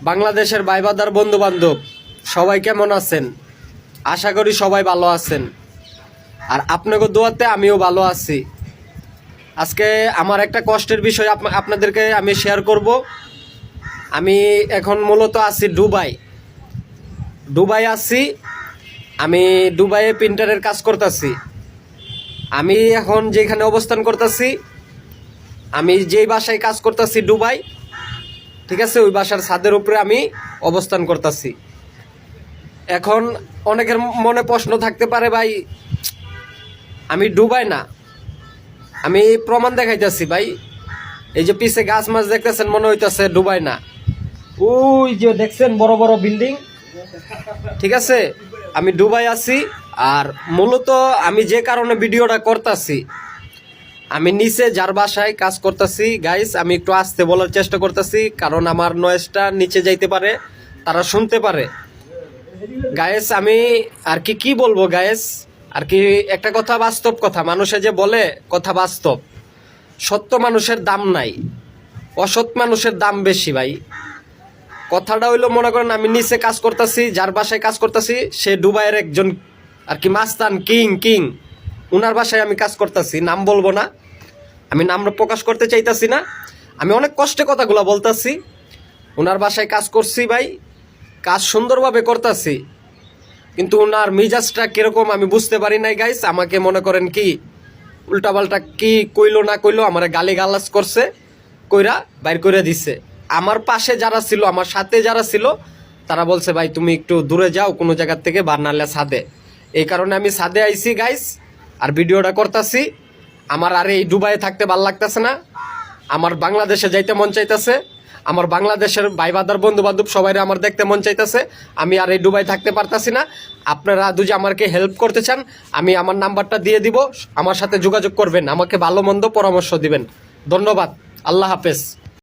বাংলাদেশের ভাইবাদার বন্ধু বান্ধব সবাই কেমন আছেন? আশা করি সবাই ভালো আছেন। আর আপনাকে দোয়াতে আমিও ভালো আছি। আজকে আমার একটা কষ্টের বিষয় আপনাদেরকে আমি শেয়ার করব। আমি এখন মূলত আছি দুবাই আছি। আমি দুবাইয়ে প্রিন্টারের কাজ করতেছি। আমি এখন যেখানে অবস্থান করতেছি, আমি যেই বাসায় কাজ করতেছি দুবাই, ঠিক আছে, ওই বাসার ছাদের উপরে আমি অবস্থান করতেছি। এখন অনেকের মনে প্রশ্ন থাকতে পারে, ভাই আমি ডুবাই না, আমি প্রমাণ দেখাইতেছি ভাই। এই যে পিছে গাছ মাছ দেখতেছেন, মনে হইতেছে ডুবাই না। ওই যে দেখছেন বড় বড় বিল্ডিং, ঠিক আছে, আমি ডুবাই আছি। আর মূলত আমি যে কারণে ভিডিওটা করতেছি, আমি নিচে যার বাসায় কাজ করতেছি গাইস, আমি একটু আস্তে বলার চেষ্টা করতেছি, কারণ আমার নয়েজটা নিচে যাইতে পারে, তারা শুনতে পারে। গায়েস আমি আর কি বলবো গায়েস, আর কি একটা কথা, বাস্তব কথা, মানুষে যে বলে কথা বাস্তব। সত্য মানুষের দাম নাই, অসৎ মানুষের দাম বেশি ভাই। কথাটা হইলো, মনে করেন আমি নিচে কাজ করতেছি, যার বাসায় কাজ করতেছি সে দুবাইয়ের একজন আর কি মাস্তান, কিং। উনার বাসায় আমি কাজ করতেছি, নাম বলবো না, আমি নাম প্রকাশ করতে চাইতাছি না। আমি অনেক কষ্টে কথাগুলো বলতেছি। উনার বাসায় কাজ করছি ভাই, কাজ সুন্দরভাবে করতেছি, কিন্তু ওনার মিজাজটা কিরকম আমি বুঝতে পারি নাই গাইস। আমাকে মনে করেন কি উল্টাপাল্টা কি কইলো না কইলো, আমার গালি গালাজ করছে, কইরা বাইর করে দিছে। আমার পাশে যারা ছিল, আমার সাথে যারা ছিল, তারা বলছে ভাই তুমি একটু দূরে যাও কোনো জায়গার থেকে, বার নাহলে ছাদে। এই কারণে আমি ছাদে আইছি গাইস, আর ভিডিওটা করতেছি। আমার আর এই দুবাইয়ে থাকতে ভাল লাগতেছে না, আমার বাংলাদেশে যাইতে মন চাইতেছে। আমার বাংলাদেশের ভাই বাদার বন্ধু বান্ধব সবাই আমার দেখতে মন চাইতেছে। আমি আর এই দুবাই থাকতে পারতাছি না। আপনারা যদি আমাকে হেল্প করতে চান, আমি আমার নাম্বারটা দিয়ে দিব, আমার সাথে যোগাযোগ করবেন, আমাকে ভালো মন্দ পরামর্শ দিবেন। ধন্যবাদ, আল্লাহ হাফেজ।